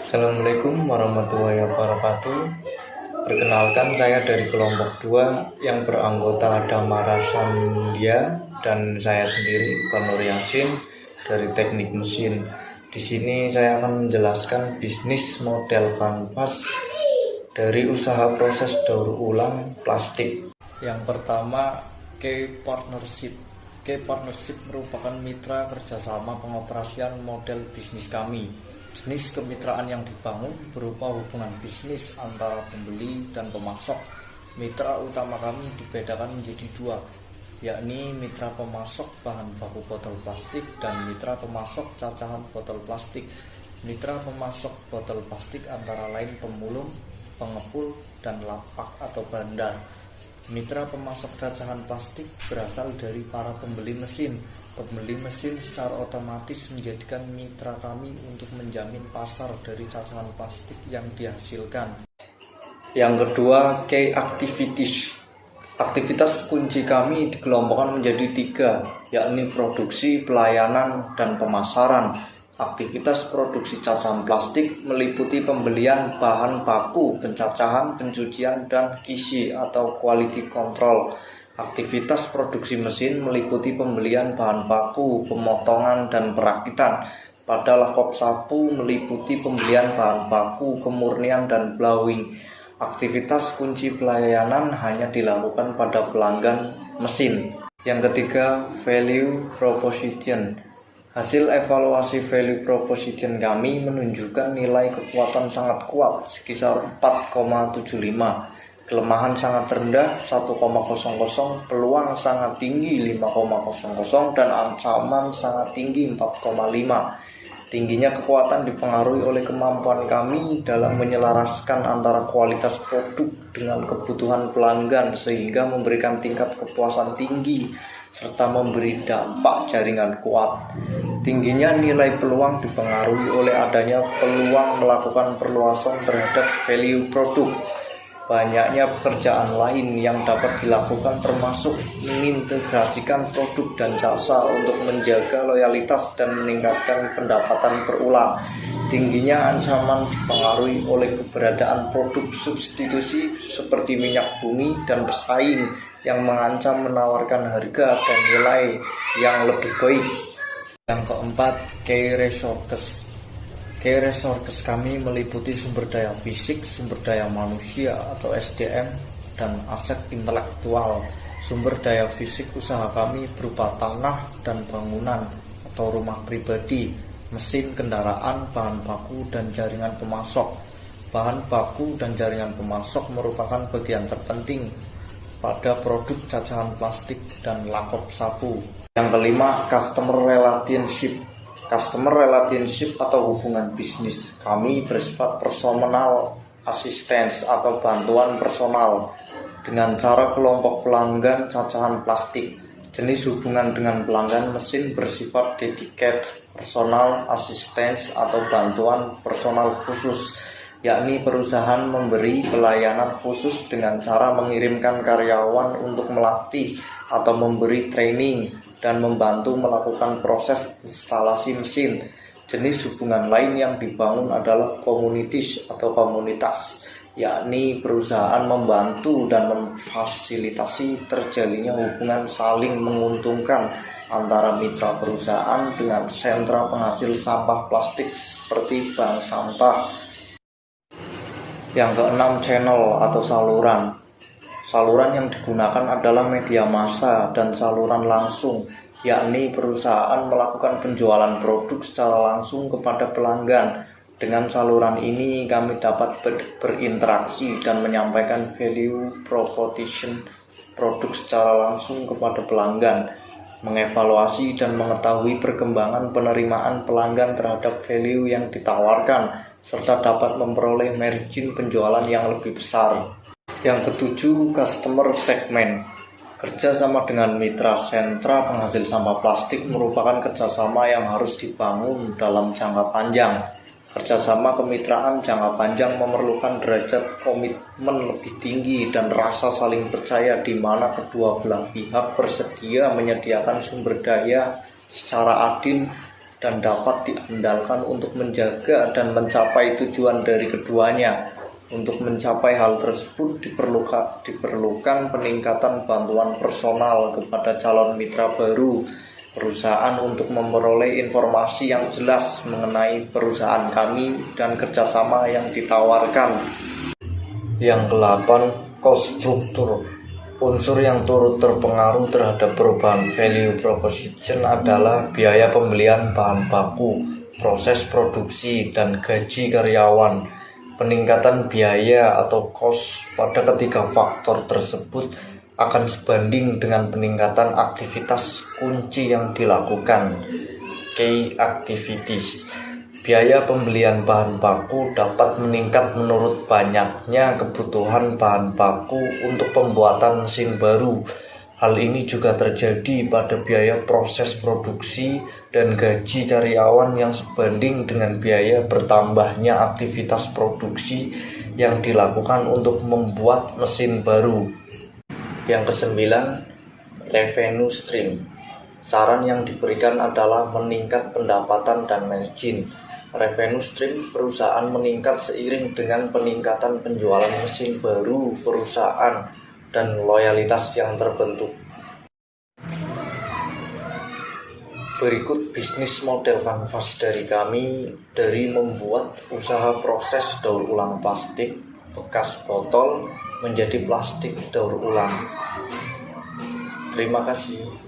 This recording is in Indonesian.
Assalamualaikum warahmatullahi wabarakatuh. Perkenalkan, saya dari kelompok 2 yang beranggota Damara Sandia dan saya sendiri Nur Yasin dari Teknik Mesin. Di sini saya akan menjelaskan bisnis model kanvas dari usaha proses daur ulang plastik. Yang pertama, Key Partnership. Key Partnership merupakan mitra kerjasama pengoperasian model bisnis kami. Jenis kemitraan yang dibangun berupa hubungan bisnis antara pembeli dan pemasok. Mitra utama kami dibedakan menjadi 2, yakni mitra pemasok bahan baku botol plastik dan mitra pemasok cacahan botol plastik. Mitra pemasok botol plastik antara lain pemulung, pengepul, dan lapak atau bandar. Mitra pemasok cacahan plastik berasal dari para pembeli mesin. Pembeli mesin secara otomatis menjadikan mitra kami untuk menjamin pasar dari cacahan plastik yang dihasilkan. Yang kedua, key activities. Aktivitas kunci kami dikelompokkan menjadi 3, yakni produksi, pelayanan, dan pemasaran. Aktivitas produksi cacahan plastik meliputi pembelian bahan baku, pencacahan, pencucian, dan QC atau quality control. Aktivitas produksi mesin meliputi pembelian bahan baku, pemotongan, dan perakitan. Pada lakop sapu meliputi pembelian bahan baku, kemurnian, dan blowing. Aktivitas kunci pelayanan hanya dilakukan pada pelanggan mesin. Yang ketiga, value proposition. Hasil evaluasi value proposition kami menunjukkan nilai kekuatan sangat kuat, sekitar 4,75. Kelemahan sangat rendah 1,00, peluang sangat tinggi 5,00, dan ancaman sangat tinggi 4,5. Tingginya kekuatan dipengaruhi oleh kemampuan kami dalam menyelaraskan antara kualitas produk dengan kebutuhan pelanggan sehingga memberikan tingkat kepuasan tinggi serta memberi dampak jaringan kuat. Tingginya nilai peluang dipengaruhi oleh adanya peluang melakukan perluasan terhadap value produk. Banyaknya pekerjaan lain yang dapat dilakukan termasuk mengintegrasikan produk dan jasa untuk menjaga loyalitas dan meningkatkan pendapatan berulang. Tingginya ancaman dipengaruhi oleh keberadaan produk substitusi seperti minyak bumi dan bersaing yang mengancam menawarkan harga dan nilai yang lebih baik. Yang keempat, key resources. Key resources kami meliputi sumber daya fisik, sumber daya manusia atau SDM, dan aset intelektual. Sumber daya fisik usaha kami berupa tanah dan bangunan atau rumah pribadi, mesin kendaraan, bahan baku, dan jaringan pemasok. Bahan baku dan jaringan pemasok merupakan bagian terpenting pada produk cacahan plastik dan lakop sapu. Yang kelima, customer relationship. Customer relationship atau hubungan bisnis kami bersifat personal assistance atau bantuan personal dengan cara kelompok pelanggan cacahan plastik. Jenis hubungan dengan pelanggan mesin bersifat dedicated personal assistance atau bantuan personal khusus, yakni perusahaan memberi pelayanan khusus dengan cara mengirimkan karyawan untuk melatih atau memberi training dan membantu melakukan proses instalasi mesin. Jenis hubungan lain yang dibangun adalah communities atau komunitas, yakni perusahaan membantu dan memfasilitasi terjalinnya hubungan saling menguntungkan antara mitra perusahaan dengan sentra penghasil sampah plastik seperti bank sampah. Yang keenam, channel atau saluran. Saluran yang digunakan adalah media massa dan saluran langsung, yakni perusahaan melakukan penjualan produk secara langsung kepada pelanggan. Dengan saluran ini kami dapat berinteraksi dan menyampaikan value proposition produk secara langsung kepada pelanggan, mengevaluasi dan mengetahui perkembangan penerimaan pelanggan terhadap value yang ditawarkan, serta dapat memperoleh margin penjualan yang lebih besar. Yang ketujuh, customer segment. Kerjasama dengan mitra sentra penghasil sampah plastik merupakan kerjasama yang harus dibangun dalam jangka panjang. Kerjasama kemitraan jangka panjang memerlukan derajat komitmen lebih tinggi dan rasa saling percaya di mana kedua belah pihak bersedia menyediakan sumber daya secara adil dan dapat diandalkan untuk menjaga dan mencapai tujuan dari keduanya. Untuk mencapai hal tersebut diperlukan peningkatan bantuan personal kepada calon mitra baru perusahaan untuk memperoleh informasi yang jelas mengenai perusahaan kami dan kerjasama yang ditawarkan. Yang ke-8, cost structure. Unsur yang turut terpengaruh terhadap perubahan value proposition adalah biaya pembelian bahan baku, proses produksi, dan gaji karyawan. Peningkatan biaya atau cost pada ketiga faktor tersebut akan sebanding dengan peningkatan aktivitas kunci yang dilakukan. Key activities. Biaya pembelian bahan baku dapat meningkat menurut banyaknya kebutuhan bahan baku untuk pembuatan mesin baru. Hal ini juga terjadi pada biaya proses produksi dan gaji karyawan yang sebanding dengan biaya bertambahnya aktivitas produksi yang dilakukan untuk membuat mesin baru. Yang ke-9, revenue stream. Saran yang diberikan adalah meningkat pendapatan dan margin. Revenue stream perusahaan meningkat seiring dengan peningkatan penjualan mesin baru perusahaan dan loyalitas yang terbentuk. Berikut bisnis model kanvas dari kami dari membuat usaha proses daur ulang plastik bekas botol menjadi plastik daur ulang. Terima kasih.